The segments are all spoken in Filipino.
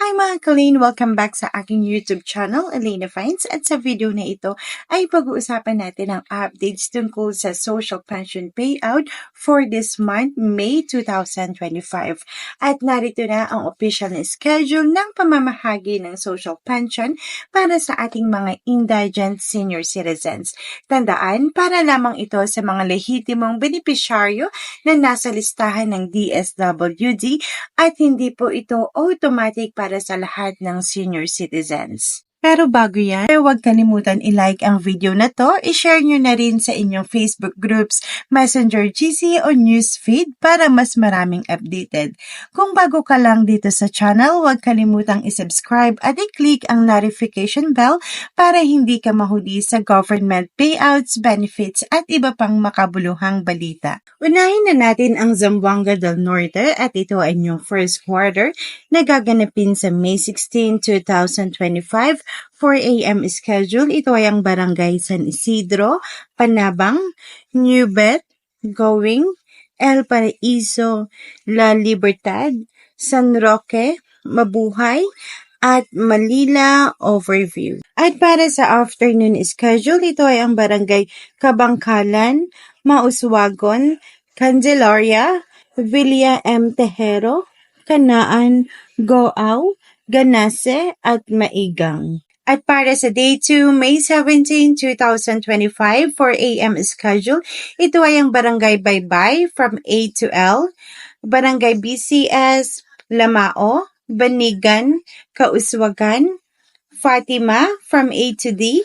Hi mga Kalin! Welcome back sa aking YouTube channel, Elena Finds. At sa video na ito ay pag-uusapan natin ang updates tungkol sa social pension payout for this month, May 2025. At narito na ang official na schedule ng pamamahagi ng social pension para sa ating mga indigent senior citizens. Tandaan, para lamang ito sa mga lehitimong benepisyaryo na nasa listahan ng DSWD at hindi po ito automatic para sa lahat ng senior citizens. Pero bago yan, huwag kalimutan i-like ang video na to, i-share nyo na rin sa inyong Facebook groups, Messenger GC o Newsfeed para mas maraming updated. Kung bago ka lang dito sa channel, huwag kalimutang i-subscribe at i-click ang notification bell para hindi ka mahuli sa government payouts, benefits at iba pang makabuluhang balita. Unahin na natin ang Zamboanga del Norte at ito ay inyong first quarter na gaganapin sa May 16, 2025. 4 a.m. schedule. Ito ay ang Barangay San Isidro, Panabang, New Bet, Going, El Paraiso, La Libertad, San Roque, Mabuhay, at Malila Overview. At para sa afternoon schedule, ito ay ang Barangay Kabangkalan, Mauswagon, Candelaria, Villa M. Tejero, Kanaan, Goaw, Ganase, at Maigang. At para sa Day 2, May 17, 2025, 4 a.m. schedule, ito ay ang Barangay Baybay from A to L, Barangay BCS, Lamao, Banigan, Kauswagan, Fatima from A to D,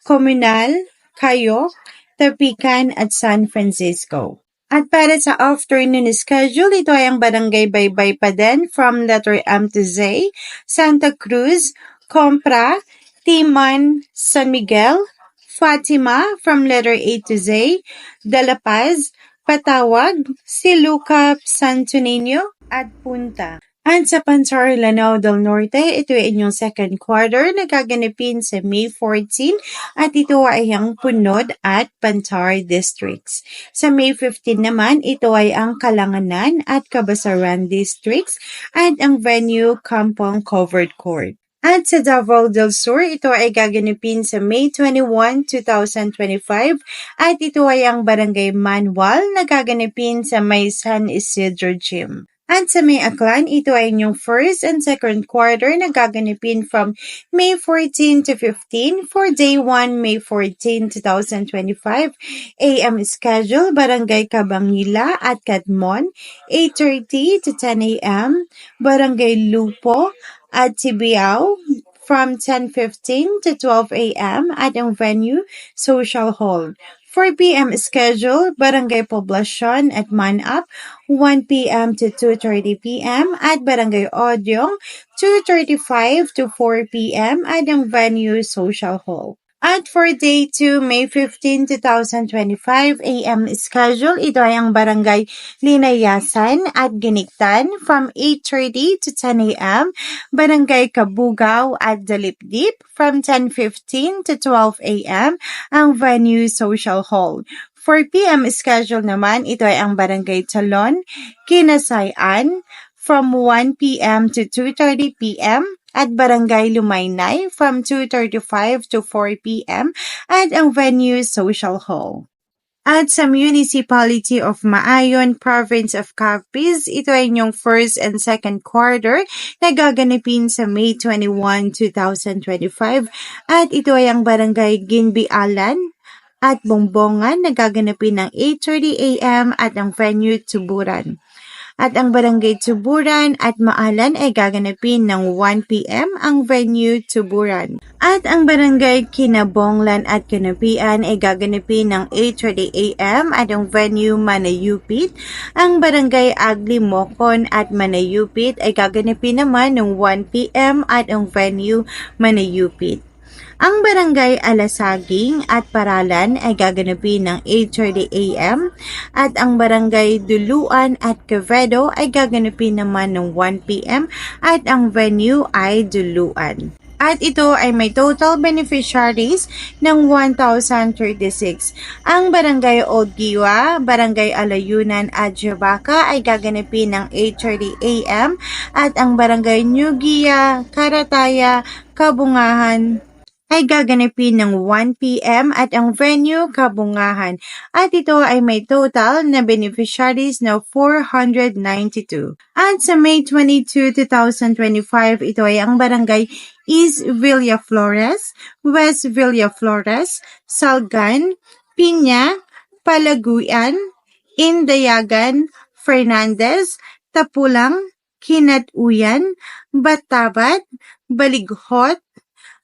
Komunal, Kayok, Tapican, at San Francisco. At para sa afternoon schedule, ito ay ang Barangay Baybay pa din from letter M to Z, Santa Cruz, Compra, Timan, San Miguel, Fatima from letter A to Z, De La Paz, Patawag, Silukap, Santo Niño, at Punta. At sa Pansar, Lanao del Norte, ito ay inyong second quarter na gaganapin sa May 14 at ito ay ang Punod at Pantar districts. Sa May 15 naman, ito ay ang Kalanganan at Cabasaran districts at ang venue Kampong Covered Court. At sa Davao del Sur, ito ay gaganapin sa May 21, 2025 at ito ay ang Barangay Manual na gaganapin sa May San Isidro Gym. At sa May Aklan, ito ay inyong first and second quarter na gaganapin from May 14 to 15 for Day 1, May 14, 2025. AM schedule, Barangay Cabangila at Catmon, 8:30 to 10 a.m. Barangay Lupo at Tibiao from 10:15 to 12 a.m. at ang venue, Social Hall. 4 p.m. schedule, Barangay Poblacion at Manap, 1 p.m. to 2:30 p.m. at Barangay Odyong, 2:35 to 4 p.m. at ang venue, Social Hall. At for Day 2, May 15, 2025, AM schedule, ito ay ang Barangay Linayasan at Giniktan from 8:30 to 10 a.m., Barangay Kabugaw at Dalipdip from 10:15 to 12 a.m., ang venue Social Hall. 4 p.m. schedule naman, ito ay ang Barangay Talon, Kinasayan from 1 p.m. to 2:30 p.m., at Barangay Lumaynay from 2:35 to 4 p.m. at ang venue Social Hall. At sa Municipality of Maayon, Province of Capiz, ito ay inyong first and second quarter na gaganapin sa May 21, 2025 at ito ay ang Barangay Ginbialan at Bongbongan na gaganapin ng 8:30 a.m. at ang venue Tuburan. At ang Barangay Tuburan at Maalan ay gaganapin ng 1 p.m. ang venue Tuburan. At ang Barangay Kinabonglan at Kinapian ay gaganapin ng 8:30 a.m. at ang venue Manayupit. Ang Barangay Agli Mocon at Manayupit ay gaganapin naman ng 1 p.m. at ang venue Manayupit. Ang Barangay Alasaging at Paralan ay gaganapin ng 8:30 a.m. at ang Barangay Duluan at Quevedo ay gaganapin naman ng 1 p.m. at ang venue ay Duluan. At ito ay may total beneficiaries ng 1,036. Ang Barangay Old Giwa, Barangay Alayunan at Jabaka ay gaganapin ng 8:30 a.m. at ang Barangay New Gia, Karataya, Kabungahan ay gaganapin ng 1 p.m. at ang venue Kabungahan. At ito ay may total na beneficiaries na 492. At sa May 22, 2025, ito ay ang barangay East Villaflores, West Villaflores, Salgan, Piña, Palaguan, Indayagan, Fernandez, Tapulang, Kinatuyan, Batabat, Balighot.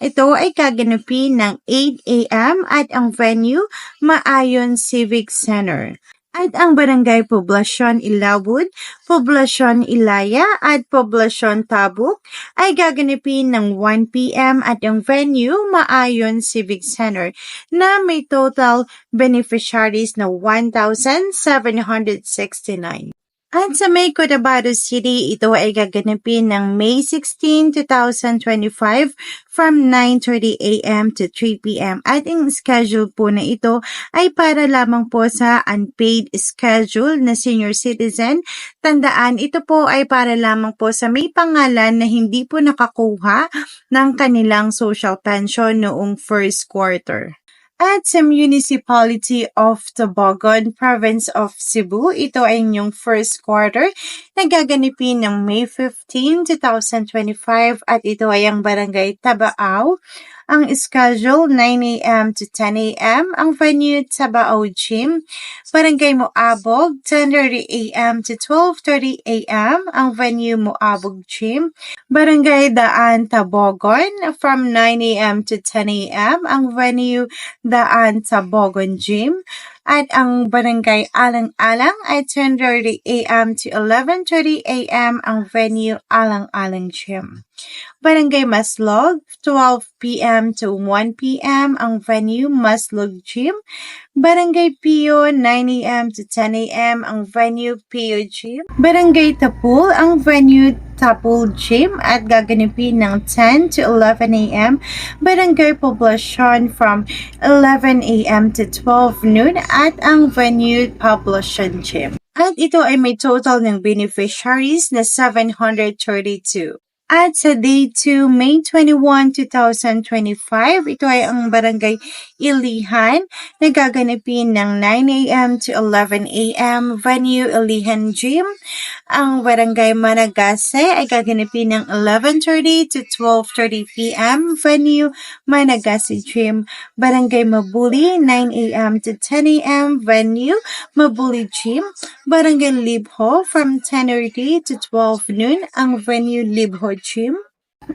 Ito ay gaganapin ng 8 a.m. at ang venue, Maayon Civic Center. At ang Barangay Poblasyon Ilawod, Poblasyon Ilaya at Poblasyon Tabuk ay gaganapin ng 1 p.m. at ang venue, Maayon Civic Center na may total beneficiaries na 1,769. At sa May Cotabato City, ito ay gaganapin ng May 16, 2025 from 9:30 a.m. to 3 p.m. At ang schedule po na ito ay para lamang po sa unpaid schedule na senior citizen. Tandaan, ito po ay para lamang po sa may pangalan na hindi po nakakuha ng kanilang social pension noong first quarter. At sa Municipality of Tabagon, Province of Cebu, ito ay inyong first quarter na gaganapin ng May 15, 2025 at ito ay ang Barangay Tabao. Ang schedule, 9 a.m. to 10 a.m. Ang venue, Tabao Gym. Barangay Moabog, 10:30 a.m. to 12:30 a.m. Ang venue, Moabog Gym. Barangay Daan, Tabogon, from 9 a.m. to 10 a.m. Ang venue, Daan, Tabogon Gym. At ang Barangay Alang-Alang ay 10:30 a.m. to 11:30 a.m. Ang venue, Alang-Alang Gym. Barangay Maslog, 12 p.m. to 1 p.m. Ang venue, Maslog Gym. Barangay Pio, 9 a.m. to 10 a.m. Ang venue, Pio Gym. Barangay Tapul, ang venue, Tapul Gym at gaganapin ng 10 to 11 a.m. Barangay Poblasyon from 11 a.m. to 12 noon at ang venue, Poblasyon Gym. At ito ay may total ng beneficiaries na 732. At sa Day 2, May 21, 2025, ito ay ang Barangay Ilihan na gaganapin ng 9 a.m. to 11 a.m. Venue, Ilihan Gym. Ang Barangay Managase ay gaganapin ng 11:30 to 12:30 p.m. Venue, Managase Gym. Barangay Mabuli, 9 a.m. to 10 a.m. Venue, Mabuli Gym. Barangay Libho, from 10:30 to 12 noon. Ang venue, Libho Gym.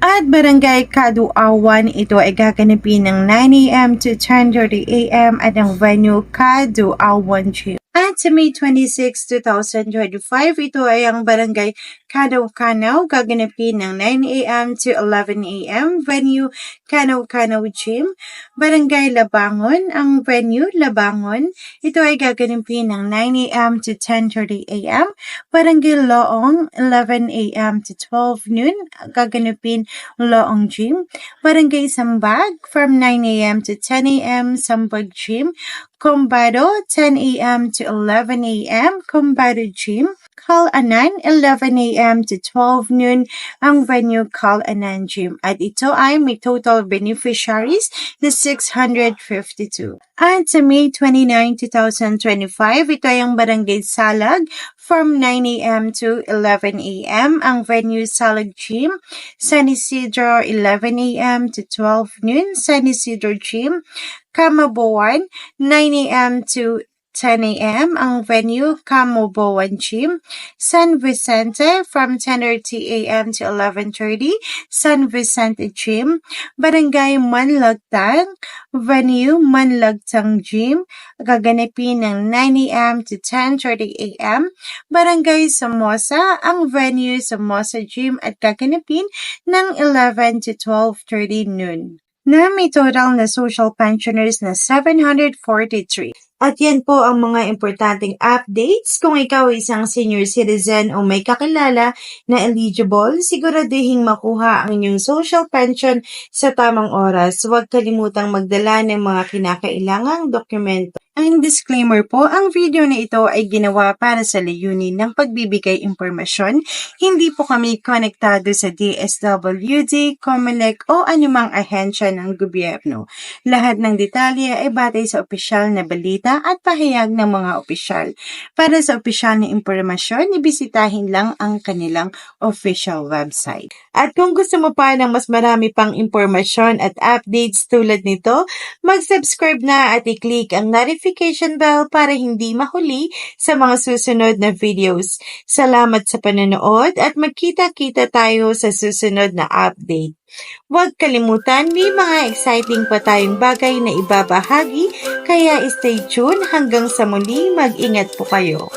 At Barangay Kaduawan, ito ay gaganapin ng 9 a.m. to 10:30 a.m. at ang venue, Kaduawan Gym. At sa May 26, 2025, ito ay ang Barangay Kanaw-Kanaw, gaganapin ng 9 a.m. to 11 a.m. Venue, Kanaw-Kanaw Gym. Barangay Labangon, ang venue, Labangon. Ito ay gaganapin ng 9 a.m. to 10:30 a.m. Barangay Loong, 11 a.m. to 12 noon, gaganapin Loong Gym. Barangay Sambag, from 9 a.m. to 10 a.m. Sambag Gym. Combado, 10 a.m. to 11 a.m. Combado Gym. Calanan, 11 a.m. to 12 noon, ang venue Calanan Gym. At ito ay may total beneficiaries na 652. At sa May 29, 2025, ito ay ang Barangay Salag from 9 a.m. to 11 a.m. Ang venue Salag Gym. San Isidro, 11 a.m. to 12 noon, San Isidro Gym. Camaboan, 9 a.m. to 10 a.m. Ang venue, Camoboan Gym. San Vicente, from 10:30 a.m. to 11:30, San Vicente Gym. Barangay Manlagtang, venue, Manlagtang Gym. Gaganapin ng 9 a.m. to 10:30 a.m. Barangay Somoza, ang venue, Somoza Gym at gaganapin ng 11 to 12:30 noon. na may total na social pensioners na 743. At yan po ang mga importanteng updates. Kung ikaw ay isang senior citizen o may kakilala na eligible, siguraduhin makuha ang inyong social pension sa tamang oras. Huwag kalimutang magdala ng mga kinakailangang dokumento. Ang disclaimer po, ang video na ito ay ginawa para sa layunin ng pagbibigay impormasyon. Hindi po kami konektado sa DSWD, COMELEC o anumang ahensya ng gobyerno. Lahat ng detalye ay batay sa opisyal na balita at pahayag ng mga opisyal. Para sa opisyal na impormasyon, ibisitahin lang ang kanilang official website. At kung gusto mo pa ng mas marami pang impormasyon at updates tulad nito, mag-subscribe na at i-click ang notification bell para hindi mahuli sa mga susunod na videos. Salamat sa panonood at magkita-kita tayo sa susunod na update. Huwag kalimutan, may mga exciting pa tayong bagay na ibabahagi, kaya stay tuned hanggang sa muli, mag-ingat po kayo.